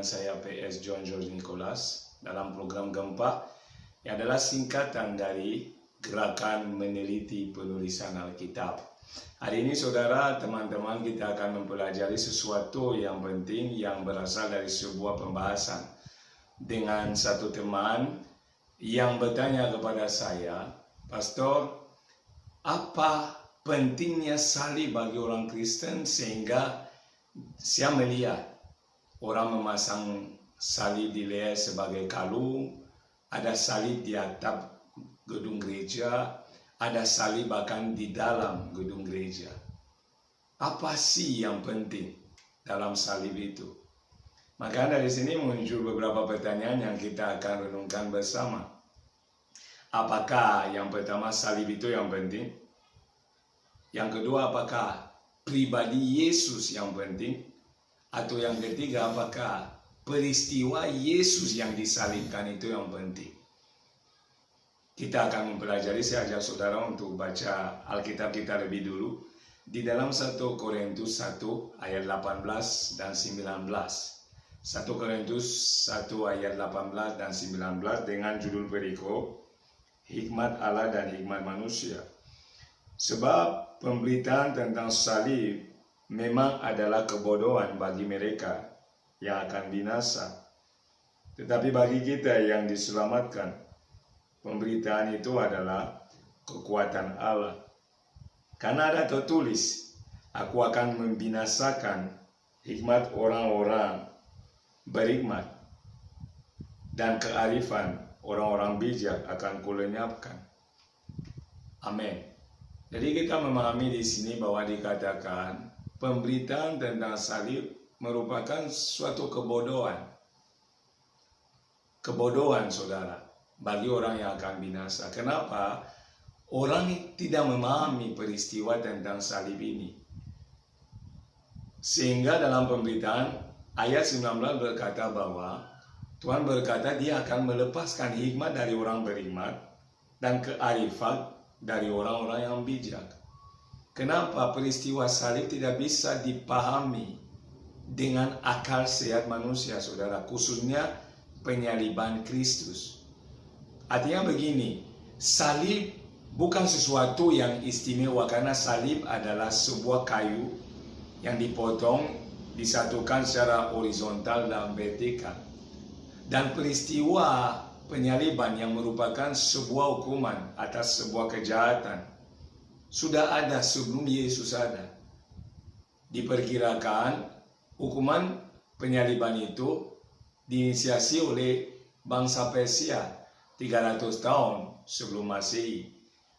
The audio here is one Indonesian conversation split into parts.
dengan saya PS John George Nicholas dalam program Gempa yang adalah singkatan dari Gerakan Meneliti Penulisan Alkitab. Hari ini saudara, teman-teman, kita akan mempelajari sesuatu yang penting yang berasal dari sebuah pembahasan dengan satu teman yang bertanya kepada saya, Pastor, apa pentingnya salib bagi orang Kristen sehingga saya melihat orang memasang salib di leher sebagai kalung, ada salib di atap gedung gereja, ada salib bahkan di dalam gedung gereja. Apa sih yang penting dalam salib itu? Maka dari sini muncul beberapa pertanyaan yang kita akan renungkan bersama. Apakah yang pertama salib itu yang penting? Yang kedua, apakah pribadi Yesus yang penting? Atau yang ketiga, apakah peristiwa Yesus yang disalibkan itu yang penting? Kita akan mempelajari, saya ajak saudara untuk baca Alkitab kita lebih dulu di dalam 1 Korintus 1 ayat 18 dan 19. 1 Korintus 1 ayat 18 dan 19 dengan judul perikop Hikmat Allah dan Hikmat Manusia. Sebab pemberitaan tentang salib memang adalah kebodohan bagi mereka yang akan binasa. Tetapi bagi kita yang diselamatkan, pemberitaan itu adalah kekuatan Allah. Karena ada tertulis, aku akan membinasakan hikmat orang-orang berhikmat dan kearifan orang-orang bijak akan kulenyapkan. Amin. Jadi kita memahami di sini bahwa dikatakan pemberitaan tentang salib merupakan suatu kebodohan. Kebodohan saudara bagi orang yang akan binasa. Kenapa? Orang tidak memahami peristiwa tentang salib ini. Sehingga dalam pemberitaan ayat 19 berkata bahwa Tuhan berkata dia akan melepaskan hikmat dari orang berhikmat dan kearifan dari orang-orang yang bijak. Kenapa peristiwa salib tidak bisa dipahami dengan akal sehat manusia, saudara, khususnya penyaliban Kristus? Artinya begini, salib bukan sesuatu yang istimewa karena salib adalah sebuah kayu yang dipotong, disatukan secara horizontal dan vertikal. Dan peristiwa penyaliban yang merupakan sebuah hukuman atas sebuah kejahatan sudah ada sebelum Yesus ada. Diperkirakan hukuman penyaliban itu diinisiasi oleh bangsa Persia 300 tahun sebelum Masehi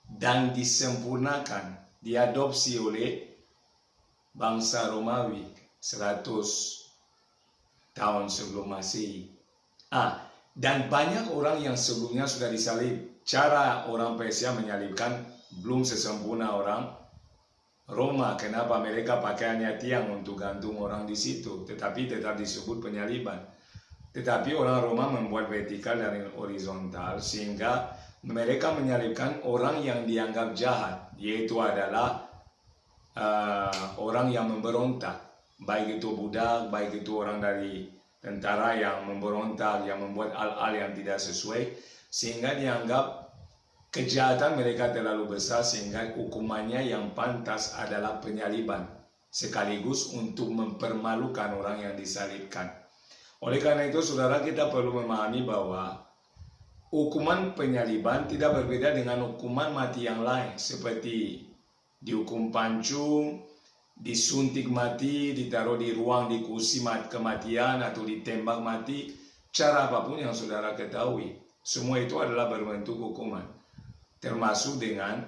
dan disempurnakan, diadopsi oleh bangsa Romawi 100 tahun sebelum Masehi. Dan banyak orang yang sebelumnya sudah disalib. Cara orang Persia menyalibkan belum sesempurna orang Roma. Kenapa? Mereka pakaiannya tiang untuk gantung orang di situ, tetapi tetap disebut penyaliban. Tetapi orang Roma membuat vertikal dan horizontal sehingga mereka menyalibkan orang yang dianggap jahat, yaitu adalah orang yang memberontak, baik itu budak, baik itu orang dari tentara yang memberontak, yang membuat hal-hal yang tidak sesuai, sehingga dianggap kejahatan mereka terlalu besar sehingga hukumannya yang pantas adalah penyaliban, sekaligus untuk mempermalukan orang yang disalibkan. Oleh karena itu, saudara, kita perlu memahami bahwa hukuman penyaliban tidak berbeda dengan hukuman mati yang lain, seperti dihukum pancung, disuntik mati, ditaruh di ruang di kursi kematian, atau ditembak mati. Cara apapun yang saudara ketahui, semua itu adalah berbentuk hukuman, termasuk dengan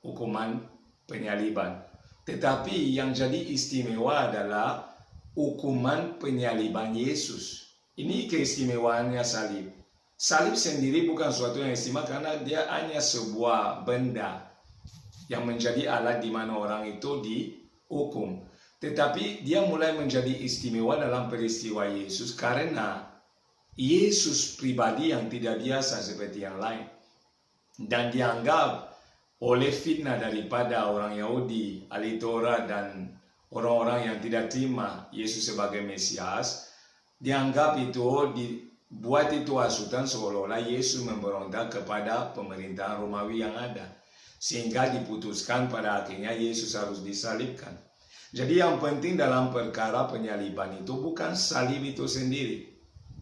hukuman penyaliban. Tetapi yang jadi istimewa adalah hukuman penyaliban Yesus. Ini keistimewaannya salib. Salib sendiri bukan sesuatu yang istimewa karena dia hanya sebuah benda yang menjadi alat di mana orang itu dihukum. Tetapi dia mulai menjadi istimewa dalam peristiwa Yesus karena Yesus pribadi yang tidak biasa seperti yang lain. Dan dianggap oleh fitnah daripada orang Yahudi, ahli Taurat, dan orang-orang yang tidak terima Yesus sebagai Mesias, dianggap itu dibuat itu hasutan seolah-olah Yesus memberontak kepada pemerintahan Romawi yang ada, sehingga diputuskan pada akhirnya Yesus harus disalibkan. Jadi yang penting dalam perkara penyaliban itu bukan salib itu sendiri,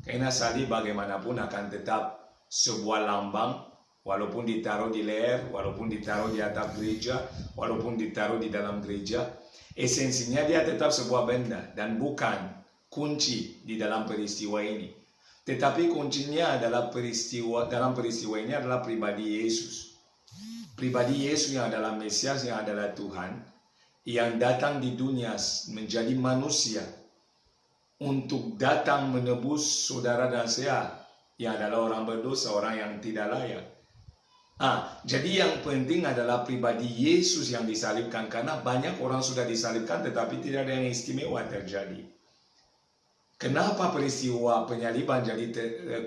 karena salib bagaimanapun akan tetap sebuah lambang, walaupun ditaruh di leher, walaupun ditaruh di atap gereja, walaupun ditaruh di dalam gereja, esensinya dia tetap sebuah benda dan bukan kunci di dalam peristiwa ini. Tetapi kuncinya adalah dalam peristiwa ini adalah pribadi Yesus. Pribadi Yesus yang adalah Mesias, yang adalah Tuhan, yang datang di dunia menjadi manusia untuk datang menebus saudara dan saya yang adalah orang berdosa, orang yang tidak layak. Jadi yang penting adalah pribadi Yesus yang disalibkan, karena banyak orang sudah disalibkan tetapi tidak ada yang istimewa terjadi. Kenapa peristiwa penyaliban jadi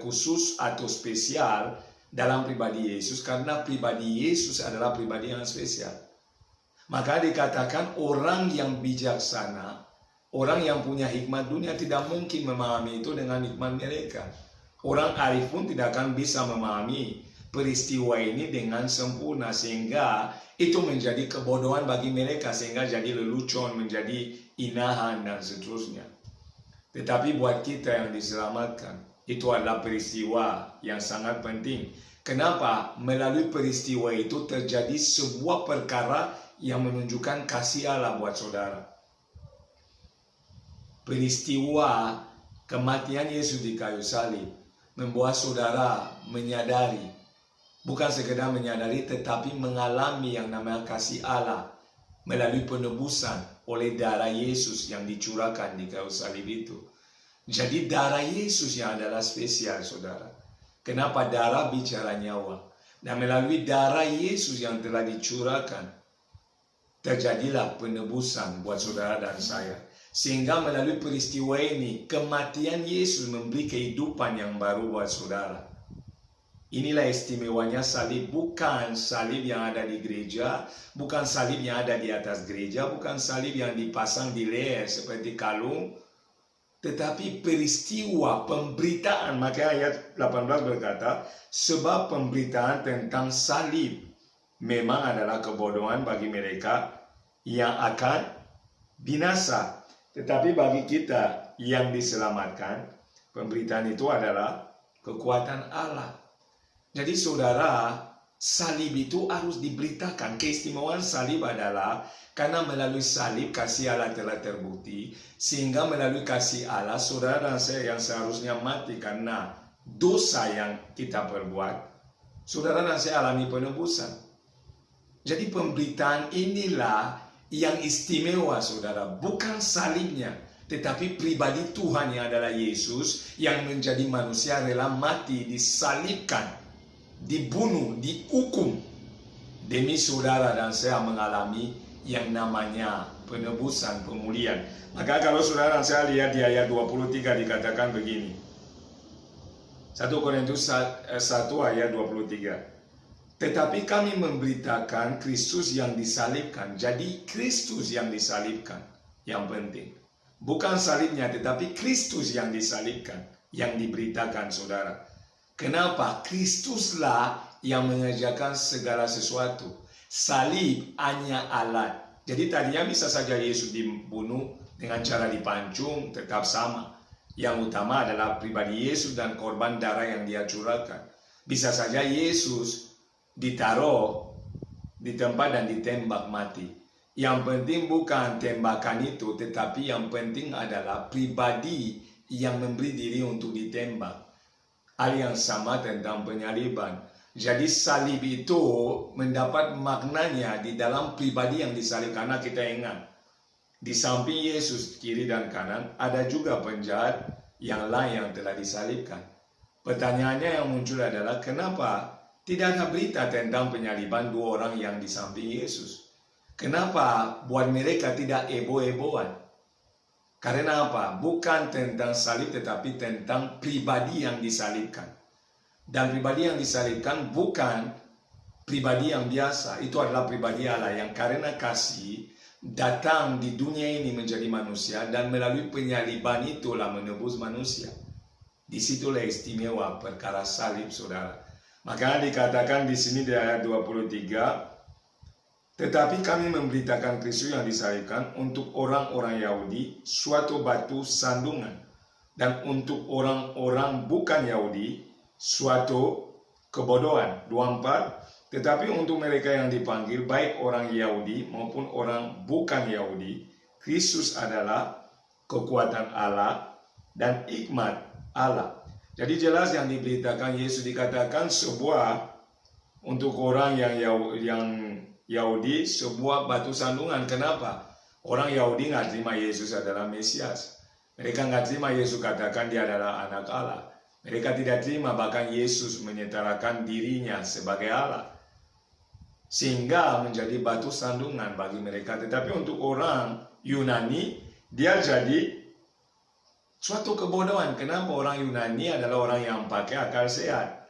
khusus atau spesial dalam pribadi Yesus? Karena pribadi Yesus adalah pribadi yang spesial. Maka dikatakan orang yang bijaksana, orang yang punya hikmat dunia tidak mungkin memahami itu dengan hikmat mereka. Orang arif pun tidak akan bisa memahami peristiwa ini dengan sempurna, sehingga itu menjadi kebodohan bagi mereka, sehingga jadi lelucon, menjadi inahan dan seterusnya. Tetapi buat kita yang diselamatkan, itu adalah peristiwa yang sangat penting. Kenapa? Melalui peristiwa itu terjadi sebuah perkara yang menunjukkan kasih Allah buat saudara. Peristiwa kematian Yesus di kayu salib membuat saudara menyadari, bukan sekedar menyadari, tetapi mengalami yang namanya kasih Allah melalui penebusan oleh darah Yesus yang dicurahkan di kayu salib itu. Jadi darah Yesus yang adalah spesial, saudara. Kenapa? Darah bicara nyawa. Dan melalui darah Yesus yang telah dicurahkan, terjadilah penebusan buat saudara dan saya. Sehingga melalui peristiwa ini, kematian Yesus memberi kehidupan yang baru buat saudara. Inilah istimewanya salib. Bukan salib yang ada di gereja, bukan salib yang ada di atas gereja, bukan salib yang dipasang di leher seperti kalung, tetapi peristiwa pemberitaan. Maka ayat 18 berkata, sebab pemberitaan tentang salib memang adalah kebodohan bagi mereka yang akan binasa. Tetapi bagi kita yang diselamatkan, pemberitaan itu adalah kekuatan Allah. Jadi saudara, salib itu harus diberitakan. Keistimewaan salib adalah karena melalui salib kasih Allah telah terbukti, sehingga melalui kasih Allah saudara dan saya yang seharusnya mati karena dosa yang kita perbuat, saudara dan saya alami penebusan. Jadi pemberitaan inilah yang istimewa, saudara. Bukan salibnya, tetapi pribadi Tuhan yang adalah Yesus yang menjadi manusia, rela mati, disalibkan, dibunuh, dihukum demi saudara dan saya mengalami yang namanya penebusan, pemulihan. Maka kalau saudara dan saya lihat di ayat 23 dikatakan begini. 1 Korintus 1 ayat 23. Tetapi kami memberitakan Kristus yang disalibkan. Jadi Kristus yang disalibkan yang penting. Bukan salibnya, tetapi Kristus yang disalibkan, yang diberitakan, saudara. Kenapa? Kristuslah yang mengerjakan segala sesuatu. Salib hanya alat. Jadi tadinya bisa saja Yesus dibunuh dengan cara dipancung, tetap sama. Yang utama adalah pribadi Yesus dan korban darah yang dia curahkan. Bisa saja Yesus ditaruh di tempat dan ditembak mati. Yang penting bukan tembakan itu, tetapi yang penting adalah pribadi yang memberi diri untuk ditembak. Hal yang sama tentang penyaliban. Jadi salib itu mendapat maknanya di dalam pribadi yang disalib. Karena kita ingat, di samping Yesus kiri dan kanan ada juga penjahat yang lain yang telah disalibkan. Pertanyaannya yang muncul adalah kenapa tidak ada berita tentang penyaliban dua orang yang di samping Yesus? Kenapa buat mereka tidak heboh-hebohan? Karena apa? Bukan tentang salib tetapi tentang pribadi yang disalibkan. Dan pribadi yang disalibkan bukan pribadi yang biasa. Itu adalah pribadi Allah yang karena kasih datang di dunia ini menjadi manusia dan melalui penyaliban itulah menebus manusia. Disitulah istimewa perkara salib, saudara. Maka dikatakan di sini di ayat 23, tetapi kami memberitakan Kristus yang disalibkan untuk orang-orang Yahudi suatu batu sandungan, dan untuk orang-orang bukan Yahudi suatu kebodohan. 24, tetapi untuk mereka yang dipanggil, baik orang Yahudi maupun orang bukan Yahudi, Kristus adalah kekuatan Allah dan hikmat Allah. Jadi jelas yang diberitakan Yesus dikatakan sebuah untuk orang yang Yahudi sebuah batu sandungan. Kenapa? Orang Yahudi nggak terima Yesus adalah Mesias. Mereka nggak terima Yesus katakan dia adalah anak Allah. Mereka tidak terima bahkan Yesus menyetarakan dirinya sebagai Allah. Sehingga menjadi batu sandungan bagi mereka. Tetapi untuk orang Yunani, dia jadi suatu kebodohan. Kenapa? Orang Yunani adalah orang yang pakai akal sehat.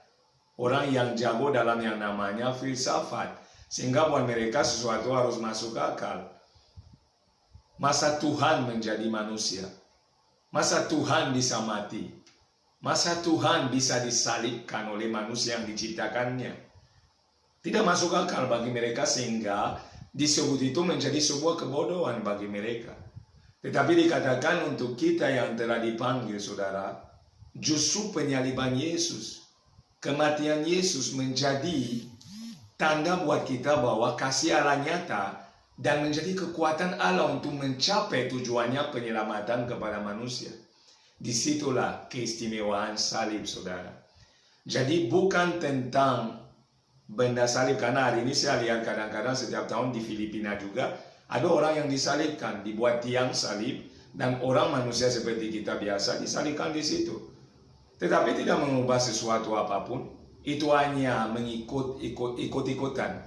Orang yang jago dalam yang namanya filsafat. Sehingga buat mereka sesuatu harus masuk akal. Masa Tuhan menjadi manusia? Masa Tuhan bisa mati? Masa Tuhan bisa disalibkan oleh manusia yang diciptakannya? Tidak masuk akal bagi mereka sehingga disebut itu menjadi sebuah kebodohan bagi mereka. Tetapi dikatakan untuk kita yang telah dipanggil, saudara, justru penyaliban Yesus, kematian Yesus menjadi tanda buat kita bahwa kasih Allah nyata dan menjadi kekuatan Allah untuk mencapai tujuannya penyelamatan kepada manusia. Disitulah keistimewaan salib, saudara. Jadi bukan tentang benda salib, karena hari ini saya lihat kadang-kadang setiap tahun di Filipina juga ada orang yang disalibkan, dibuat tiang salib, dan orang manusia seperti kita biasa disalibkan di situ. Tetapi tidak mengubah sesuatu apapun, itu hanya ikut-ikutan.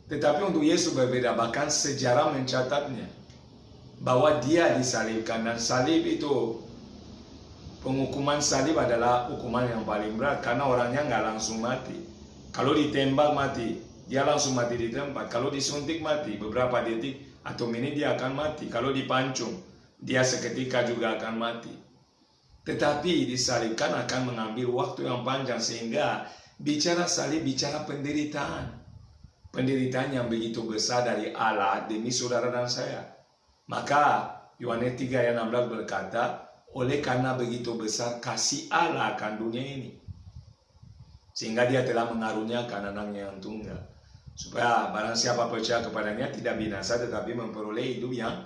Tetapi untuk Yesus berbeda, bahkan sejarah mencatatnya bahwa dia disalibkan, dan salib itu, penghukuman salib adalah hukuman yang paling berat karena orangnya nggak langsung mati. Kalau ditembak mati, dia langsung mati di tempat. Kalau disuntik mati, beberapa detik atau menit dia akan mati. Kalau dipancung, dia seketika juga akan mati. Tetapi disalibkan akan mengambil waktu yang panjang, sehingga bicara salib, bicara penderitaan. Penderitaan yang begitu besar dari Allah demi saudara dan saya. Maka Yohanes 3 ayat 16 berkata, oleh karena begitu besar kasih Allah akan dunia ini, sehingga dia telah mengaruniakan anaknya yang tunggal, supaya barang siapa percaya kepadanya tidak binasa tetapi memperoleh hidup yang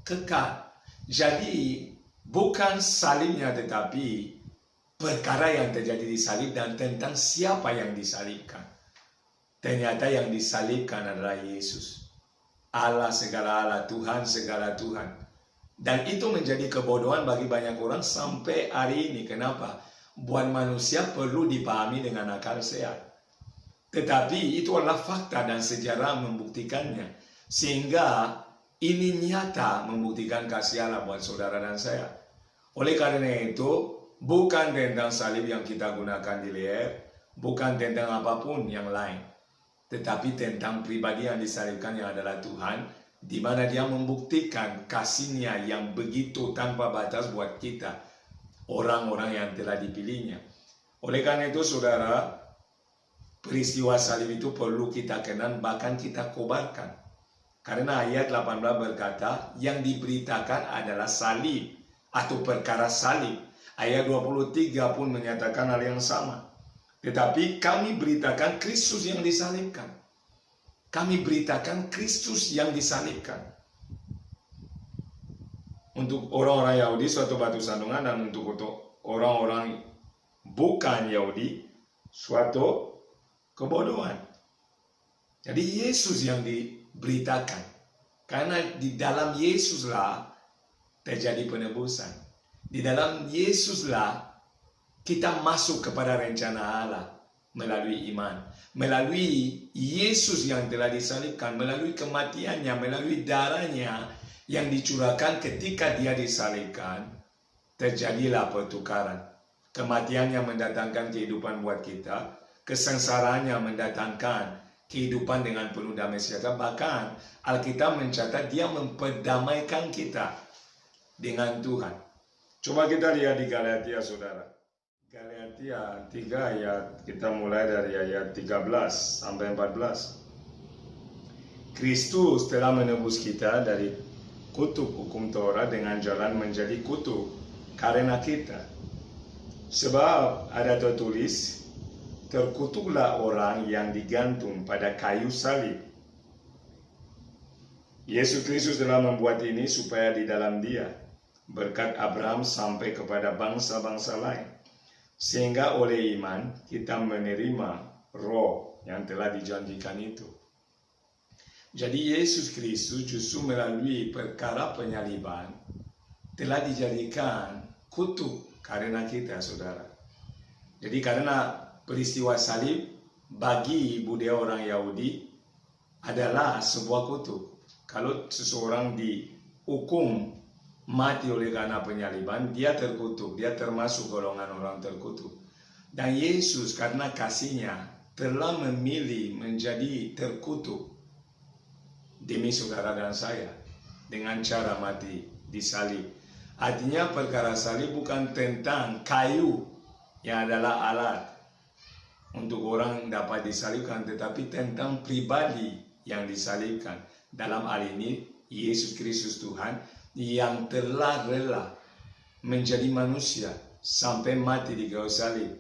kekal. Jadi bukan salibnya tetapi perkara yang terjadi di salib dan tentang siapa yang disalibkan. Ternyata yang disalibkan adalah Yesus, Allah segala Allah, Tuhan segala Tuhan. Dan itu menjadi kebodohan bagi banyak orang sampai hari ini. Kenapa? Buat manusia perlu dipahami dengan akal sehat. Tetapi itu adalah fakta dan sejarah membuktikannya. Sehingga ini nyata membuktikan kasih Allah buat saudara dan saya. Oleh karena itu, bukan tentang salib yang kita gunakan di leher, bukan tentang apapun yang lain, tetapi tentang pribadi yang disalibkan yang adalah Tuhan, di mana dia membuktikan kasih-Nya yang begitu tanpa batas buat kita, orang-orang yang telah dipilihnya. Oleh karena itu, saudara, peristiwa salib itu perlu kita kenal, bahkan kita kobarkan. Karena ayat 18 berkata, yang diberitakan adalah salib atau perkara salib. Ayat 23 pun menyatakan hal yang sama. Tetapi kami beritakan Kristus yang disalibkan. Kami beritakan Kristus yang disalibkan. Untuk orang-orang Yahudi suatu batu sandungan, dan untuk orang-orang bukan Yahudi suatu kebodohan. Jadi Yesus yang diberitakan, karena di dalam Yesuslah terjadi penebusan. Di dalam Yesuslah kita masuk kepada rencana Allah melalui iman, melalui Yesus yang telah disalibkan, melalui kematiannya, melalui darahnya yang dicurahkan ketika dia disalibkan, terjadilah pertukaran. Kematiannya mendatangkan kehidupan buat kita, kesengsaraannya mendatangkan kehidupan dengan penuh damai sejahtera. Bahkan Alkitab mencatat dia memperdamaikan kita dengan Tuhan. Coba kita lihat di Galatia, saudara. Galatia 3 ayat, kita mulai dari ayat 13 sampai 14. Kristus telah menebus kita dari kutuk hukum Taurat dengan jalan menjadi kutuk karena kita. Sebab ada tertulis, terkutuklah orang yang digantung pada kayu salib. Yesus Kristus telah membuat ini supaya di dalam Dia berkat Abraham sampai kepada bangsa-bangsa lain, sehingga oleh iman kita menerima roh yang telah dijanjikan itu. Jadi Yesus Kristus justru melalui perkara penyaliban telah dijadikan kutuk karena kita, saudara. Jadi karena peristiwa salib bagi budaya orang Yahudi adalah sebuah kutuk. Kalau seseorang dihukum mati oleh karena penyaliban, dia terkutuk, dia termasuk golongan orang terkutuk. Dan Yesus karena kasihnya telah memilih menjadi terkutuk demi saudara dan saya dengan cara mati di salib. Artinya perkara salib bukan tentang kayu yang adalah alat untuk orang dapat disalibkan, tetapi tentang pribadi yang disalibkan. Dalam hal ini Yesus Kristus Tuhan yang telah rela menjadi manusia sampai mati di kayu salib.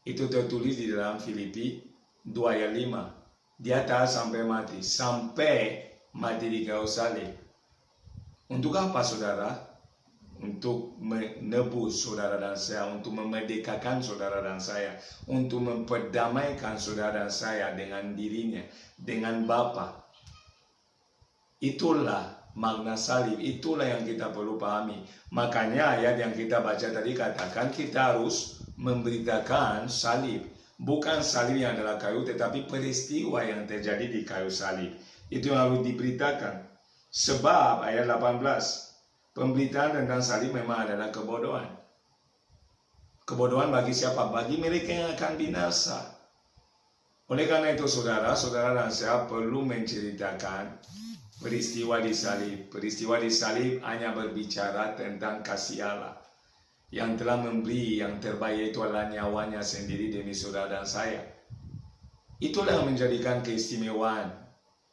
Itu tertulis di dalam Filipi 2 ayat 5. Dia taat sampai mati di kayu salib. Untuk apa, saudara? Untuk menebus saudara dan saya, untuk memerdekakan saudara dan saya, untuk memperdamaikan saudara dan saya dengan dirinya, dengan Bapa. Itulah makna salib, itulah yang kita perlu pahami. Makanya ayat yang kita baca tadi katakan kita harus memberitakan salib. Bukan salib yang adalah kayu, tetapi peristiwa yang terjadi di kayu salib. Itu yang harus diberitakan. Sebab ayat 18, pemberitaan tentang salib memang adalah kebodohan. Kebodohan bagi siapa? Bagi mereka yang akan binasa. Oleh karena itu saudara dan saya perlu menceritakan peristiwa di salib. Peristiwa di salib hanya berbicara tentang kasih Allah yang telah memberi yang terbaik, itu adalah nyawanya sendiri demi saudara dan saya. Itulah yang menjadikan keistimewaan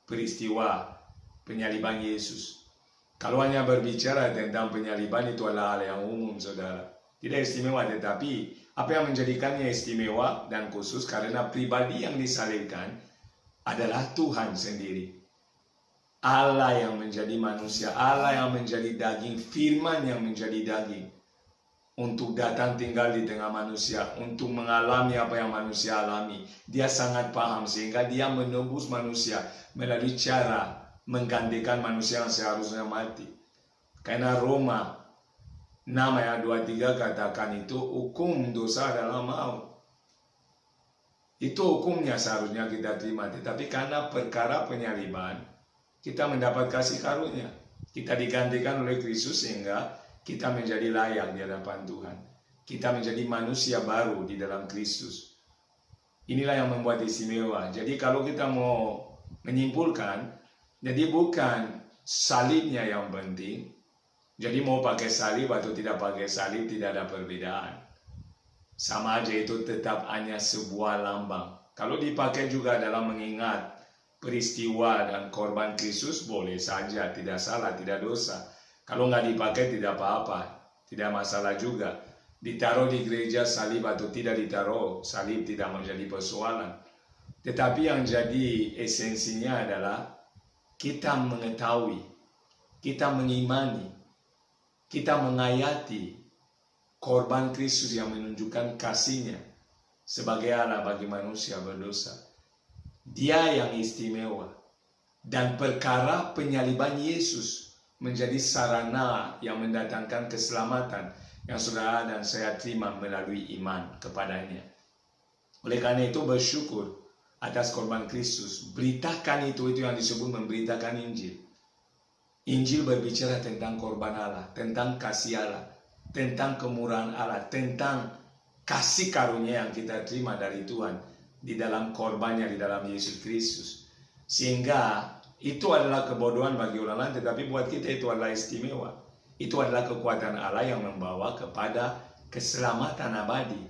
peristiwa penyaliban Yesus. Kalau hanya berbicara tentang penyaliban, itu adalah hal yang umum, saudara. Tidak istimewa, tetapi apa yang menjadikannya istimewa dan khusus karena pribadi yang disalibkan adalah Tuhan sendiri. Allah yang menjadi manusia, Allah yang menjadi daging, firman yang menjadi daging. Untuk datang tinggal di tengah manusia, untuk mengalami apa yang manusia alami. Dia sangat paham sehingga dia menebus manusia melalui cara menggantikan manusia yang seharusnya mati. Karena Roma 6 ayat 23 katakan itu hukum dosa adalah maut. Itu hukumnya seharusnya kita terima. Tetapi karena perkara penyaliban kita mendapat kasih karunia. Kita digantikan oleh Kristus sehingga kita menjadi layak di hadapan Tuhan. Kita menjadi manusia baru di dalam Kristus. Inilah yang membuat istimewa. Jadi kalau kita mau menyimpulkan, jadi bukan salibnya yang penting. Jadi mau pakai salib atau tidak pakai salib tidak ada perbedaan. Sama aja, itu tetap hanya sebuah lambang. Kalau dipakai juga dalam mengingat peristiwa dan korban Kristus, boleh saja, tidak salah, tidak dosa. Kalau nggak dipakai tidak apa-apa, tidak masalah juga. Ditaruh di gereja salib atau tidak ditaruh salib tidak menjadi persoalan. Tetapi yang jadi esensinya adalah kita mengetahui, kita mengimani, kita mengayati korban Kristus yang menunjukkan kasihnya sebagai Allah bagi manusia berdosa. Dia yang istimewa. Dan perkara penyaliban Yesus menjadi sarana yang mendatangkan keselamatan yang saudara dan saya terima melalui iman kepadanya. Oleh karena itu bersyukur atas korban Kristus. Beritakan itu yang disebut memberitakan Injil. Injil berbicara tentang korban Allah, tentang kasih Allah, tentang kemurahan Allah, tentang kasih karunia yang kita terima dari Tuhan di dalam korbannya, di dalam Yesus Kristus. Sehingga itu adalah kebodohan bagi orang lain, tetapi buat kita itu adalah istimewa. Itu adalah kekuatan Allah yang membawa kepada keselamatan abadi,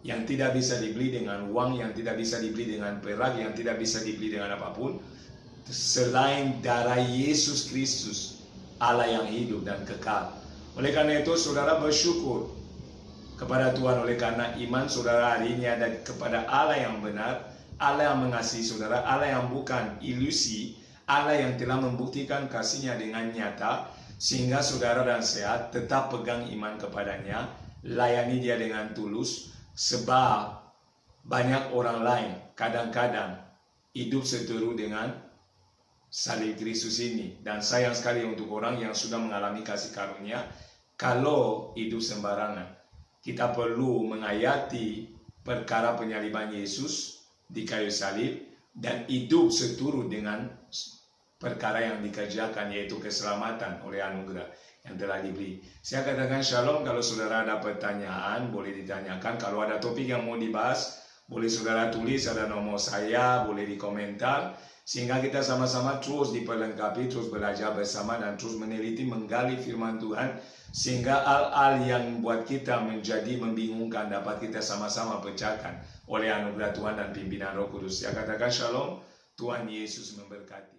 yang tidak bisa dibeli dengan uang, yang tidak bisa dibeli dengan perak, yang tidak bisa dibeli dengan apapun selain darah Yesus Kristus, Allah yang hidup dan kekal. Oleh karena itu saudara bersyukur kepada Tuhan, oleh karena iman saudara hari ini ada kepada Allah yang benar, Allah yang mengasihi saudara, Allah yang bukan ilusi, Allah yang telah membuktikan kasih-Nya dengan nyata, sehingga saudara dan saya tetap pegang iman kepadanya, layani Dia dengan tulus. Sebab banyak orang lain kadang-kadang hidup seteru dengan salib Kristus ini. Dan sayang sekali untuk orang yang sudah mengalami kasih karunia kalau hidup sembarangan. Kita perlu menghayati perkara penyaliban Yesus di kayu salib dan hidup seturut dengan perkara yang dikerjakan, yaitu keselamatan oleh anugerah yang telah dibeli. Saya katakan shalom. Kalau saudara ada pertanyaan boleh ditanyakan. Kalau ada topik yang mau dibahas boleh saudara tulis, ada nomor saya, boleh di komentar, sehingga kita sama-sama terus diperlengkapi, terus belajar bersama dan terus meneliti, menggali firman Tuhan, sehingga hal-hal yang buat kita menjadi membingungkan dapat kita sama-sama pecahkan oleh anugerah Tuhan dan pimpinan Roh Kudus. Saya katakan shalom. Tuhan Yesus memberkati.